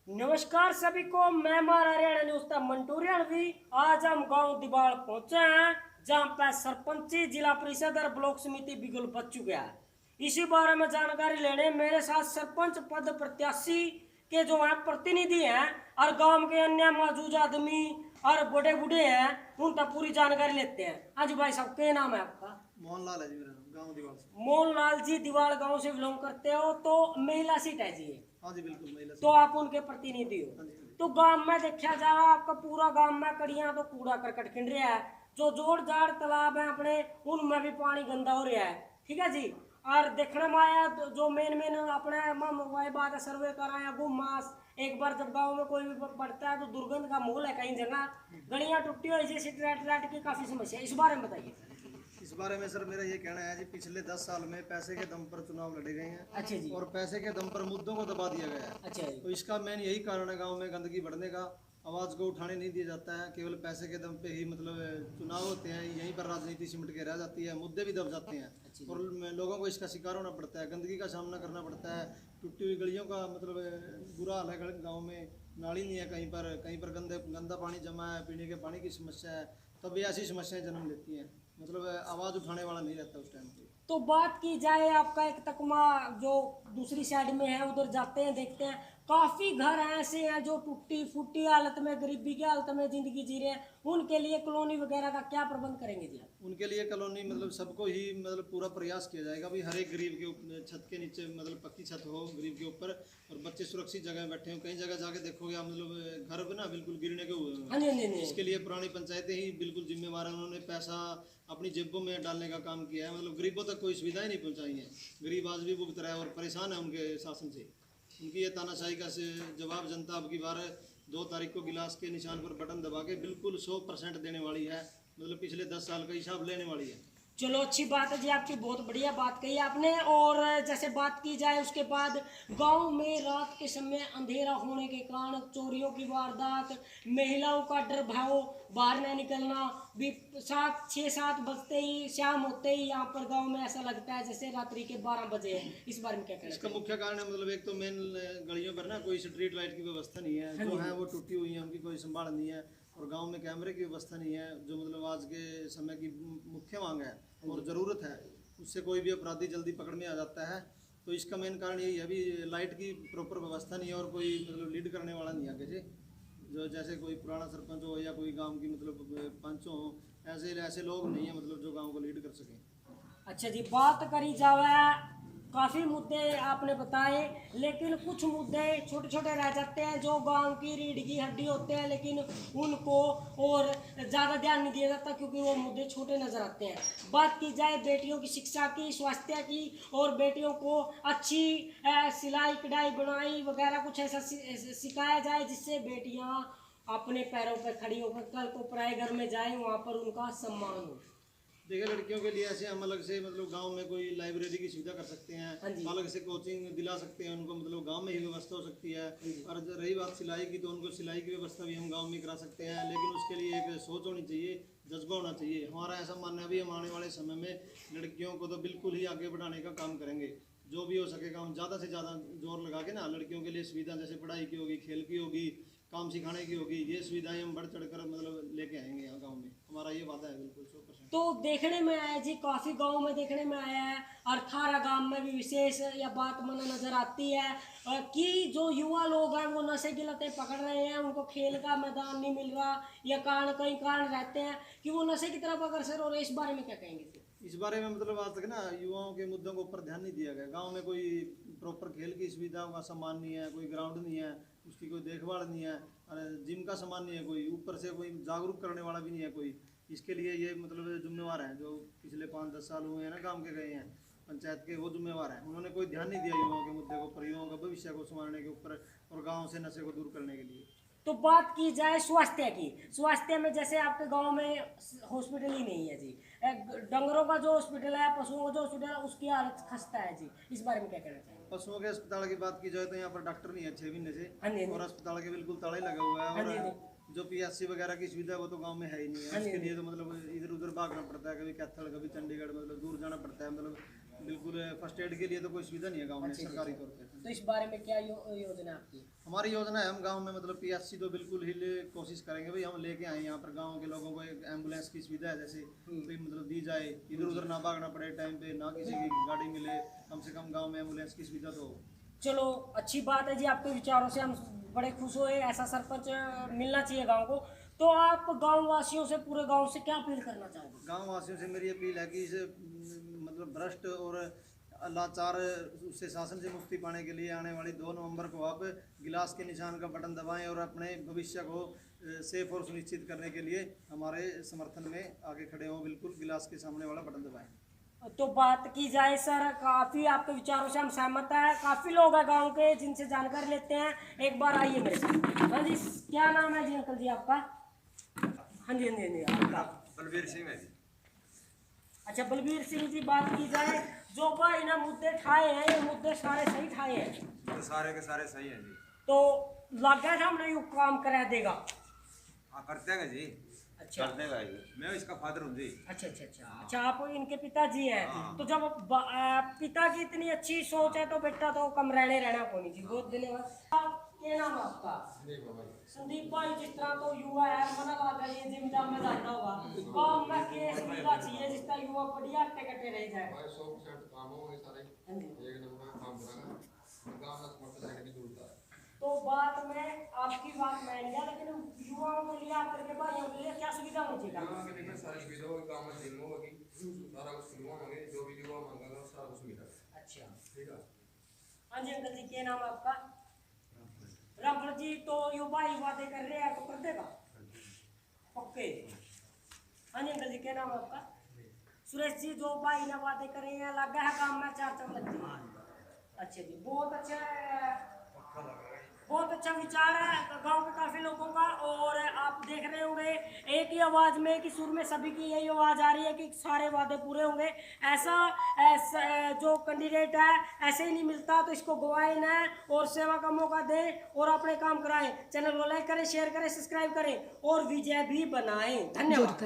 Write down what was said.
नमस्कार सभी को। मैं मारा हरियाणा न्यूज का मंटू रणवी। आज हम गांव दिबाल पहुंचे हैं जहां पर सरपंची जिला परिषद और ब्लॉक समिति बिगुल बच चुका है। इसी बारे में जानकारी लेने मेरे साथ सरपंच पद प्रत्याशी के जो है प्रतिनिधि हैं और गांव के अन्य मौजूद आदमी और बड़े बूढ़े हैं, उनका पूरी जानकारी लेते हैं। आज भाई साहब क्या नाम है आपका? मोहनलाल है जी, मेरा नाम, गाँव दीवाल से। मोहनलाल जी दिवाल गांव से बिलोंग करते हो, तो महिला सीट है जी। हाँ जी, बिल्कुल महिला तो से। आप उनके प्रतिनिधि हो। हाँ जी, हाँ जी। तो गांव में देखा जाए आपका पूरा गांव में कड़ियां तो कूड़ा करकट खिंड रहा है, जो जोड़ जाड़ तालाब है अपने उनमें भी पानी गंदा हो रहा है। ठीक है जी। और देखने में आया जो मेन मेन अपने वही बात है, सर्वे कराया गुमास एक बार जब गांव में कोई भी पड़ता है तो दुर्गंध का माहौल है, कई जगह गलियां टूटी हुई जैसे ट्रैट की काफी समस्या है। इस बारे में बताइए। इस बारे में सर मेरा ये कहना है जी, पिछले 10 साल में पैसे के दम पर चुनाव लड़े गए हैं। अच्छा जी। और पैसे के दम पर मुद्दों को दबा दिया गया है। अच्छा जी। तो इसका मेन यही कारण है, गांव में गंदगी बढ़ने का। आवाज़ को उठाने नहीं दिया जाता है, केवल पैसे के दम पे ही मतलब चुनाव होते हैं, यहीं पर राजनीति सिमट के रह जाती है, मुद्दे भी दब जाते हैं और लोगों को इसका शिकार होना पड़ता है, गंदगी का सामना करना पड़ता है। टूटी हुई गलियों का मतलब बुरा हाल है। गाँव में नाली नहीं है, कहीं पर गंदा पानी जमा है, पीने के पानी की समस्या है। तब ये ऐसी समस्याएं जन्म लेती हैं, मतलब आवाज़ उठाने वाला नहीं रहता उस टाइम पे। तो बात की जाए आपका एक तकमा जो दूसरी साइड में है, उधर जाते हैं देखते हैं काफी घर ऐसे हैं जो टूटी फूटी हालत में गरीबी की हालत में जिंदगी जी रहे हैं। उनके लिए कॉलोनी वगैरह का क्या प्रबंध करेंगे जी आप? उनके लिए कॉलोनी मतलब सबको ही मतलब पूरा प्रयास किया जाएगा भी, हर एक गरीब के छत के नीचे मतलब पक्की छत हो गरीब के ऊपर, और बच्चे सुरक्षित जगह बैठे हो। कई जगह जाके देखोगे आप मतलब घर भी ना बिल्कुल गिरने के हुए हैं। हाँ जी, हाँ जी, हाँ जी। इसके लिए पुरानी पंचायतें ही बिल्कुल जिम्मेवार हैं। उन्होंने पैसा अपनी जेबों में डालने का काम किया है, मतलब गरीबों तक कोई सुविधाएं नहीं पहुंचाई हैं। गरीब आज भी भुगत रहा है और परेशान है उनके शासन से। उनकी ये तानाशाही का जवाब जनता अब की बार 2 तारीख को गिलास के निशान पर बटन दबा के बिल्कुल 100% देने वाली है। मतलब पिछले 10 साल का हिसाब लेने वाली है। चलो अच्छी बात है जी, आपकी बहुत बढ़िया बात कही आपने। और जैसे बात की जाए उसके बाद गांव में रात के समय अंधेरा होने के कारण चोरियों की वारदात, महिलाओं का डर भाव, बाहर न निकलना भी, 7-6-7 बजते ही शाम होते ही यहाँ पर गांव में ऐसा लगता है जैसे रात्रि के 12 बजे है। इस बारे में क्या कहना इसका चाहिए? मुख्य कारण है मतलब एक तो मेन गलियों पर ना कोई स्ट्रीट लाइट की व्यवस्था नहीं है, हाँ जो जी। है वो टूटी हुई है, उनकी कोई संभाल नहीं है। और गांव में कैमरे की व्यवस्था नहीं है, जो मतलब आज के समय की मुख्य मांग है और ज़रूरत है। उससे कोई भी अपराधी जल्दी पकड़ में आ जाता है। तो इसका मेन कारण यही है, अभी लाइट की प्रॉपर व्यवस्था नहीं है और कोई मतलब लीड करने वाला नहीं है आगे से। जो जैसे कोई पुराना सरपंच हो या कोई गांव की मतलब पंच हो, ऐसे ऐसे लोग नहीं है मतलब जो गांव को लीड कर सकें। अच्छा जी, बात करी जावे काफी मुद्दे आपने बताए, लेकिन कुछ मुद्दे छोटे छोटे रह जाते हैं जो गांव की रीढ़ की हड्डी होते हैं, लेकिन उनको और ज़्यादा ध्यान नहीं दिया जाता क्योंकि वो मुद्दे छोटे नजर आते हैं। बात की जाए बेटियों की शिक्षा की, स्वास्थ्य की, और बेटियों को अच्छी सिलाई कढ़ाई बुनाई वगैरह कुछ ऐसा सिखाया जाए जिससे बेटियां अपने पैरों पर खड़ी होकर कल को पराए घर में जाए, वहाँ पर उनका सम्मान हो। देखिए, लड़कियों के लिए ऐसे हम अलग से मतलब गांव में कोई लाइब्रेरी की सुविधा कर सकते हैं, हाँ जी। अलग से कोचिंग दिला सकते हैं उनको, मतलब गांव में ही व्यवस्था हो सकती है। और रही बात सिलाई की, तो उनको सिलाई की व्यवस्था भी हम गांव में करा सकते हैं, लेकिन उसके लिए एक सोच होनी चाहिए, जज्बा होना चाहिए। हमारा ऐसा मानना है भी हम आने वाले समय में लड़कियों को तो बिल्कुल ही आगे बढ़ाने का काम करेंगे। जो भी हो सकेगा हम ज़्यादा से ज़्यादा जोर लगा के ना लड़कियों के लिए सुविधा, जैसे पढ़ाई की होगी, खेल की होगी, काम सिखाने की होगी, ये सुविधाएं हम बढ़ चढ़ कर मतलब लेके आएंगे यहाँ गाँव में। हमारा ये वादा है बिल्कुल 100%। तो देखने में आया जी, काफी गांव में देखने में आया है और थारा गांव में भी विशेष यह बात मन नजर आती है कि जो युवा लोग हैं वो नशे की लतें पकड़ रहे हैं, उनको खेल का मैदान नहीं मिल रहा, या कारण कई कारण रहते हैं कि वो नशे की तरफ अग्रसर हो रहे हैं। इस बारे में क्या कहेंगे जी? इस बारे में मतलब आज तक ना युवाओं के मुद्दों के ऊपर ध्यान नहीं दिया गया। गांव में कोई प्रॉपर खेल की सुविधाओं का सामान नहीं है, कोई ग्राउंड नहीं है, उसकी कोई देखभाल नहीं है, और जिम का सामान नहीं है, कोई ऊपर से कोई जागरूक करने वाला भी नहीं है कोई। इसके लिए ये मतलब जिम्मेवार हैं जो पिछले 5-10 साल हुए हैं ना काम के गए हैं पंचायत के, वो जिम्मेवार हैं। उन्होंने कोई ध्यान नहीं दिया युवाओं के मुद्दे के ऊपर, युवाओं का भविष्य को संभालने के ऊपर और गाँव से नशे को दूर करने के लिए। तो बात की जाए स्वास्थ्य की, स्वास्थ्य में जैसे आपके गांव में हॉस्पिटल ही नहीं है जी, डंगरों का जो हॉस्पिटल है, पशुओं का जो हॉस्पिटल है, उसकी हालत खस्ता है जी। इस बारे में क्या कहना चाहिए? पशुओं के अस्पताल की बात की जाए तो यहाँ पर डॉक्टर नहीं है 6 महीने से, हाँ जी, हाँ और जी। अस्पताल के बिल्कुल ताला ही लगा हुआ है। हाँ जी, हाँ और जी। जो पीएससी वगैरह की सुविधा वो तो गांव में है ही नहीं है। हाँ जी, उसके हाँ लिए जी। तो मतलब इधर उधर भागना पड़ता है, कभी कैथल कभी चंडीगढ़, मतलब दूर जाना पड़ता है। मतलब बिल्कुल फर्स्ट एड के लिए तो कोई सुविधा नहीं है गांव में सरकारी तौर पे। तो इस बारे में क्या योजना है आपकी? हमारी योजना है हम गांव में मतलब पीएचसी तो बिल्कुल ही कोशिश करेंगे भाई हम लेके आए यहाँ पर गांव के लोगों को एक एम्बुलेंस की सुविधा है जैसे कोई मतलब दी जाए, इधर उधर ना भागना पड़े टाइम पे, ना किसी की गाड़ी मिले, कम से कम गांव में एम्बुलेंस की सुविधा तो हो। चलो अच्छी बात है जी, आपके विचारों से हम बड़े खुश हुए। ऐसा सरपंच मिलना चाहिए गांव को। तो आप गांव वासियों से, पूरे गांव से क्या अपील करना चाहोगे? गांव वासियों से मेरी अपील है कि इस मतलब भ्रष्ट और लाचार उससे शासन से मुक्ति पाने के लिए आने वाली 2 नवंबर को आप गिलास के निशान का बटन दबाएं और अपने भविष्य को सेफ और सुनिश्चित करने के लिए हमारे समर्थन में आगे खड़े हों। बिल्कुल गिलास के सामने वाला बटन दबाएं। तो बात की जाए सर, काफ़ी आपके विचारों से हम सहमत हैं। काफ़ी लोग हैं गांव के जिनसे जानकारी लेते हैं। एक बार आइए मेरे साथ। हाँ जी, क्या नाम है जी अंकल जी आपका? हाँ जी हाँ जी हाँ जी, आपका? बलबीर सिंह है जी। अच्छा बलबीर सिंह जी, बात की जाए जो भाई ना मुद्दे ठाए हैं, ये मुद्दे सारे सही ठाए हैं? तो सारे के सारे सही हैं जी। तो लगा था हमने यू काम करा देगा? हाँ करते हैं जी। अच्छा कर देगा ये, मैं इसका फादर हूँ जी। अच्छा अच्छा अच्छा अच्छा, आप इनके पिताजी हैं। तो जब पिता की इतनी अच्छी सोच है तो बेटा तो कम रहना को नहीं जी। बहुत धन्यवाद। क्या नाम है आपका? संदीप भाई। जिस तरह तो युवा है मना लगा ये जिम्मेदार में जाता होगा गाँव में के सुविधा चाहिए जिसका युवा बढ़िया कटे रह जाए। 100% काम हो गए सारे, एक नंबर काम करेगा, गांव में समर्थन लेने की जरूरत है। तो बात में आपकी बात मान लिया, लेकिन युवाओं के लिए, आप करके भाइयों के लिए क्या सुविधा होनी चाहिए? गांव के लिए सारी सुविधा होगी, गांव में जिम होगी, सारा कुछ सुविधा होंगे, जो भी युवा मांगेगा सारा कुछ मिलेगा। अच्छा ठीक है। हाँ जी अंकल जी, क्या नाम है आपका? रामपुर जी। तो युवा ही वादे कर रहे हैं तो कर देगा ओके। हाँ जी अंकल जी, क्या नाम है आपका? सुरेश जी। जो भाई ने वादे करे हैं लगा है काम में 4 लग जाए। अच्छा जी, बहुत अच्छा विचार है गांव के काफी लोगों का। और आप देख रहे होंगे एक ही आवाज में कि सुर में सभी की यही आवाज आ रही है कि सारे वादे पूरे होंगे। ऐसा जो कैंडिडेट है ऐसे ही नहीं मिलता, तो इसको गवाएं ना और सेवा का मौका दें और अपने काम कराएं। चैनल को लाइक करें, शेयर करें, सब्सक्राइब करें और विजय भी बनाएं। धन्यवाद।